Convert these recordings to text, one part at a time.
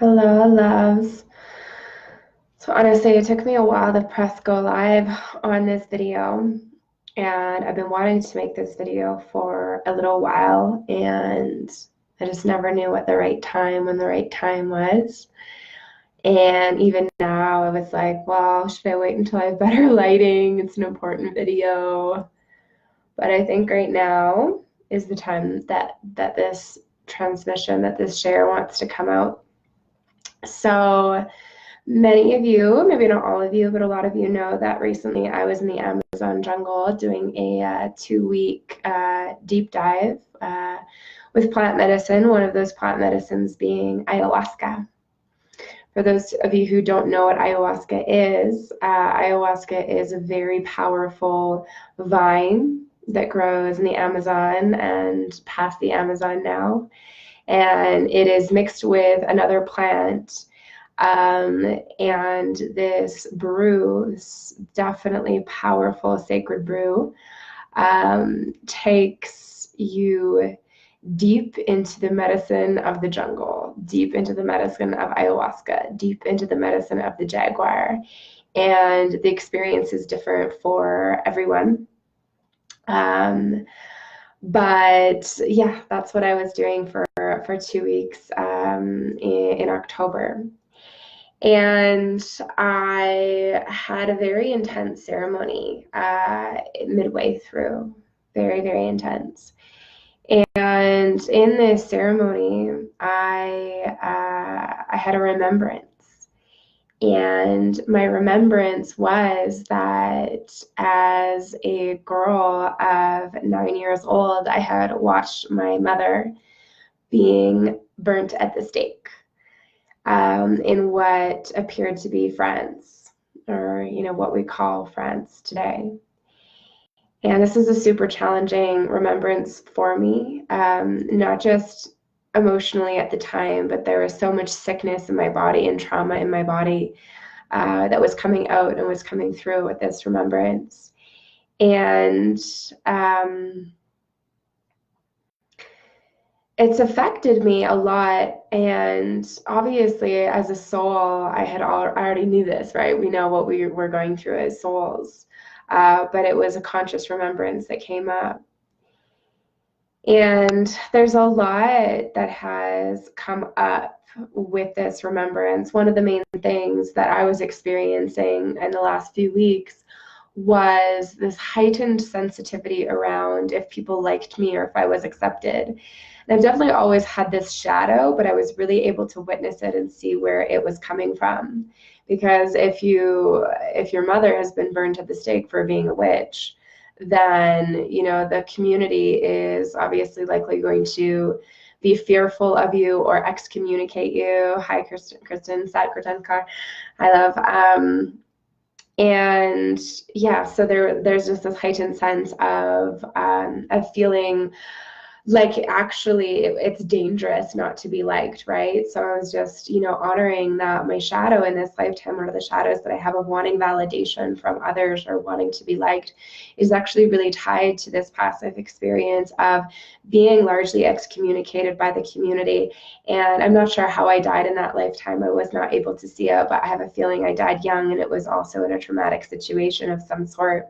Hello, loves. So honestly, it took me a while to press go live on this video, and I've been wanting to make this video for a little while, and I just never knew what the right time when the right time was. And even now, I was like, well, should I wait until I have better lighting? It's an important video. But I think right now is the time that this transmission, that this share wants to come out. So many of you, maybe not all of you, but a lot of you know that recently I was in the Amazon jungle doing a 2-week deep dive with plant medicine, one of those plant medicines being ayahuasca. For those of you who don't know what ayahuasca is a very powerful vine that grows in the Amazon and past the Amazon now. And it is mixed with another plant. And this brew, this definitely powerful sacred brew, takes you deep into the medicine of the jungle, deep into the medicine of ayahuasca, deep into the medicine of the jaguar. And the experience is different for everyone. But yeah, that's what I was doing for 2 weeks in October. And I had a very intense ceremony midway through, very, very intense. And in this ceremony, I had a remembrance. And my remembrance was that as a girl of 9 years old, I had watched my mother being burnt at the stake in what appeared to be France, or what we call France today. And this is a super challenging remembrance for me, not just emotionally at the time, but there was so much sickness in my body and trauma in my body that was coming out and was coming through with this remembrance. And it's affected me a lot. And obviously, as a soul, I already knew this, right? We know what we were going through as souls. But it was a conscious remembrance that came up. And there's a lot that has come up with this remembrance. One of the main things that I was experiencing in the last few weeks was this heightened sensitivity around if people liked me or if I was accepted. And I've definitely always had this shadow, but I was really able to witness it and see where it was coming from. Because if your mother has been burned at the stake for being a witch, then the community is obviously likely going to be fearful of you or excommunicate you. Hi, Kristen, Sat Kratenka, I love. And yeah, so there's just this heightened sense of feeling like actually it's dangerous not to be liked, right? So I was just, honoring that my shadow in this lifetime, one of the shadows that I have of wanting validation from others or wanting to be liked, is actually really tied to this past life experience of being largely excommunicated by the community. And I'm not sure how I died in that lifetime. I was not able to see it, but I have a feeling I died young, and it was also in a traumatic situation of some sort.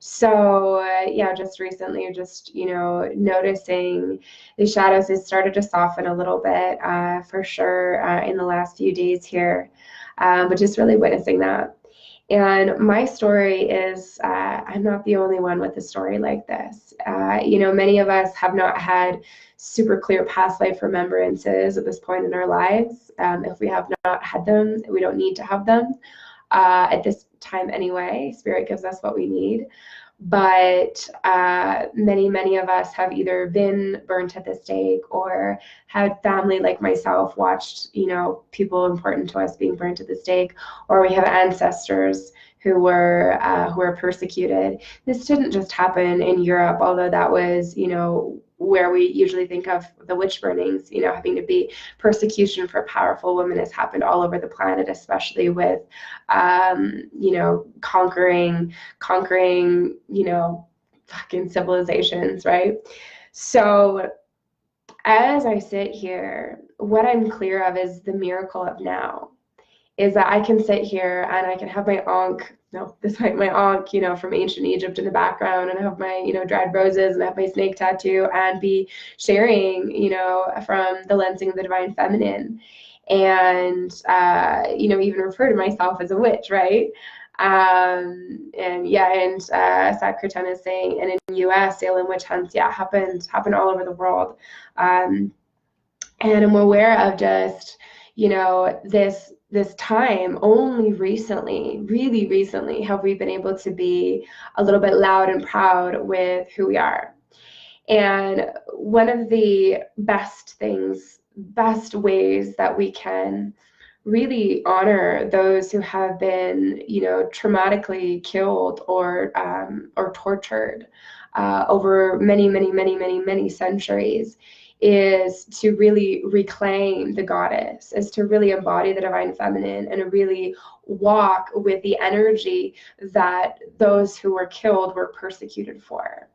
So yeah, just recently, noticing the shadows has started to soften a little bit for sure in the last few days here, but just really witnessing that. And my story is, I'm not the only one with a story like this. Many of us have not had super clear past life remembrances at this point in our lives. If we have not had them, we don't need to have them at this time anyway. Spirit gives us what we need. But many of us have either been burnt at the stake or had family like myself watched, people important to us being burnt at the stake, or we have ancestors who were persecuted. This didn't just happen in Europe, although that was, where we usually think of the witch burnings, having to be persecution for powerful women has happened all over the planet, especially with, conquering, fucking civilizations, right? So as I sit here, what I'm clear of is the miracle of now. Is that I can sit here and I can have my ankh, no, this might my ankh, from ancient Egypt in the background, and I have my, dried roses, and I have my snake tattoo, and be sharing, from the lensing of the divine feminine, and even refer to myself as a witch, right? Sakratan is saying, and in the U.S., Salem witch hunts, happened all over the world, and I'm aware of just, this time. Only recently, really recently, have we been able to be a little bit loud and proud with who we are. And one of the best ways that we can really honor those who have been, traumatically killed or tortured over many centuries, is to really reclaim the goddess, is to really embody the divine feminine, and to really walk with the energy that those who were killed were persecuted for.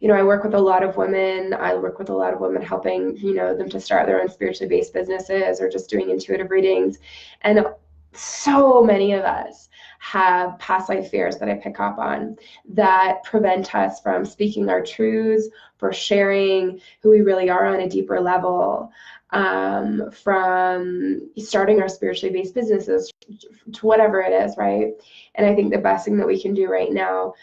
I work with a lot of women. I work with a lot of women helping, them to start their own spiritually based businesses, or just doing intuitive readings. And so many of us have past life fears that I pick up on that prevent us from speaking our truths, for sharing who we really are on a deeper level, from starting our spiritually based businesses to whatever it is, right? And I think the best thing that we can do right now,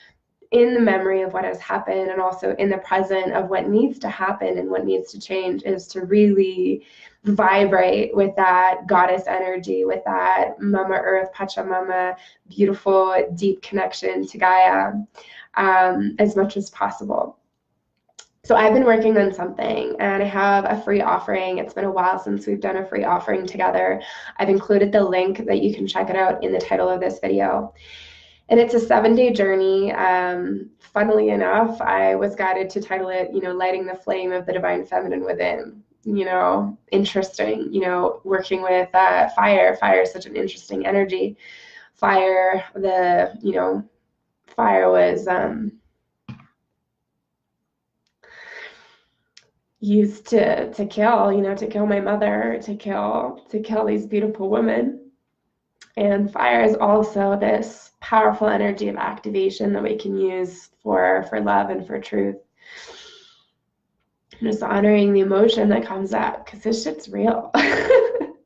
in the memory of what has happened, and also in the present of what needs to happen and what needs to change, is to really vibrate with that goddess energy, with that Mama Earth, Pachamama, beautiful, deep connection to Gaia, as much as possible. So I've been working on something, and I have a free offering. It's been a while since we've done a free offering together. I've included the link that you can check it out in the title of this video. And it's a 7-day journey. Funnily enough, I was guided to title it, Lighting the Flame of the Divine Feminine Within. Interesting, working with fire. Fire is such an interesting energy. Fire, fire was used to kill, to kill my mother, to kill these beautiful women. And fire is also this powerful energy of activation that we can use for love and for truth. Just honoring the emotion that comes up, because this shit's real. It's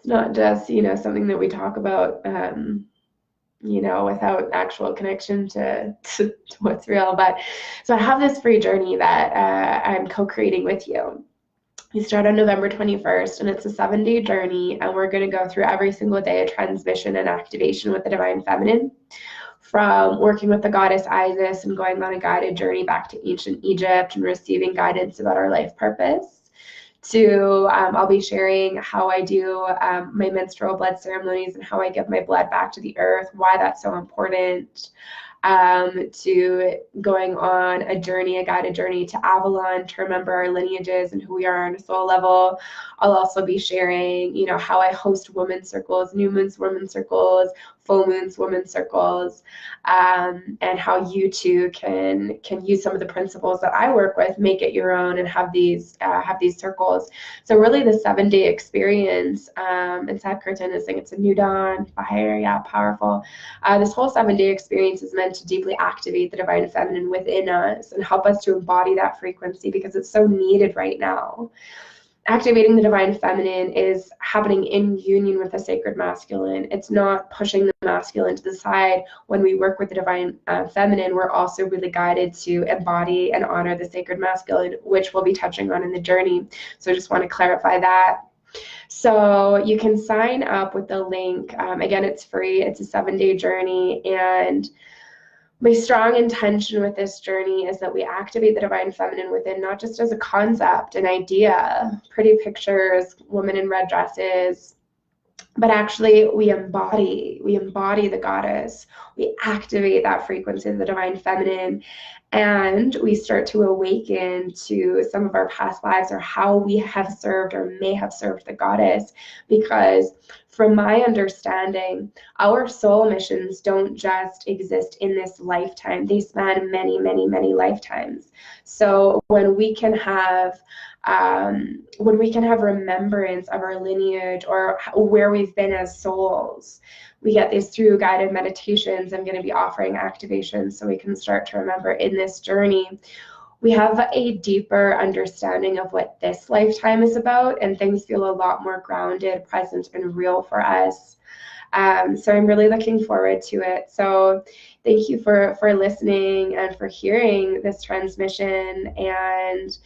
not just, something that we talk about, without actual connection to what's real. But so I have this free journey that I'm co-creating with you. We start on November 21st, and it's a 7-day journey, and we're going to go through every single day a transmission and activation with the divine feminine, from working with the goddess Isis and going on a guided journey back to ancient Egypt and receiving guidance about our life purpose, to I'll be sharing how I do my menstrual blood ceremonies and how I give my blood back to the earth, why that's so important, to going on a journey, a guided journey to Avalon, to remember our lineages and who we are on a soul level. I'll also be sharing, how I host women's circles, new moons, women's circles, full moons, women's circles, and how you too can use some of the principles that I work with, make it your own, and have these circles. So really, the 7-day experience, and Sad Curtin is saying it's a new dawn, fire, powerful. This whole 7-day experience is meant to deeply activate the divine feminine within us and help us to embody that frequency, because it's so needed right now. Activating the divine feminine is happening in union with the sacred masculine. It's not pushing the masculine to the side. When we work with the divine feminine, we're also really guided to embody and honor the sacred masculine, which we'll be touching on in the journey. So I just want to clarify that. So you can sign up with the link. Again, it's free. It's a 7-day journey, and my strong intention with this journey is that we activate the divine feminine within, not just as a concept, an idea, pretty pictures, women in red dresses, but actually we embody the goddess. We activate that frequency of the divine feminine, and we start to awaken to some of our past lives, or how we have served or may have served the goddess. Because from my understanding, our soul missions don't just exist in this lifetime. They span many lifetimes. So when we can have when we can have remembrance of our lineage or where we've been as souls. We get these through guided meditations. I'm going to be offering activations so we can start to remember in this journey. We have a deeper understanding of what this lifetime is about, and things feel a lot more grounded, present, and real for us. So I'm really looking forward to it. So thank you for listening and for hearing this transmission, and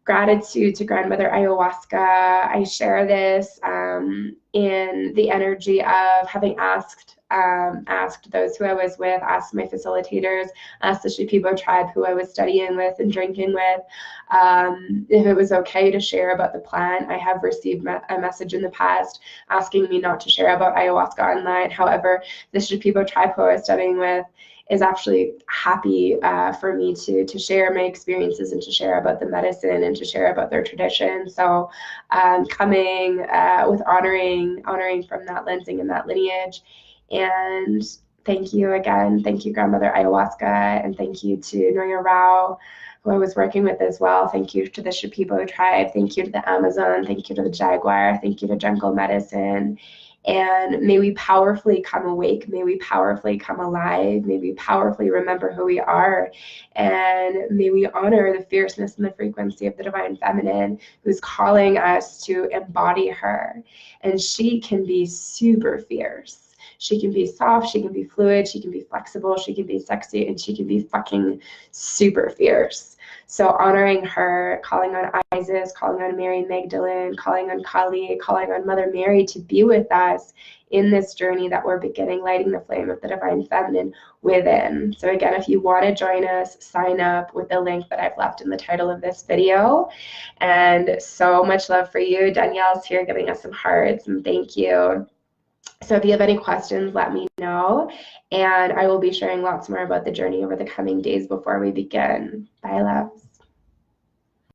gratitude to Grandmother Ayahuasca. I share this in the energy of having asked those who I was with, asked my facilitators, asked the Shipibo tribe who I was studying with and drinking with, if it was okay to share about the plant. I have received a message in the past asking me not to share about ayahuasca online. However, the Shipibo tribe who I was studying with is actually happy for me to share my experiences and to share about the medicine and to share about their tradition. So coming with honoring from that lensing and that lineage. And thank you again. Thank you, Grandmother Ayahuasca, and thank you to Noya Rao, who I was working with as well. Thank you to the Shipibo tribe. Thank you to the Amazon. Thank you to the Jaguar. Thank you to Jungle Medicine. And may we powerfully come awake. May we powerfully come alive. May we powerfully remember who we are. And may we honor the fierceness and the frequency of the Divine Feminine, who's calling us to embody her. And she can be super fierce. She can be soft, she can be fluid, she can be flexible, she can be sexy, and she can be fucking super fierce. So honoring her, calling on Isis, calling on Mary Magdalene, calling on Kali, calling on Mother Mary to be with us in this journey that we're beginning, lighting the flame of the Divine Feminine within. So again, if you want to join us, sign up with the link that I've left in the title of this video. And so much love for you. Danielle's here giving us some hearts, and thank you. So if you have any questions, let me know, and I will be sharing lots more about the journey over the coming days before we begin. Bye, loves.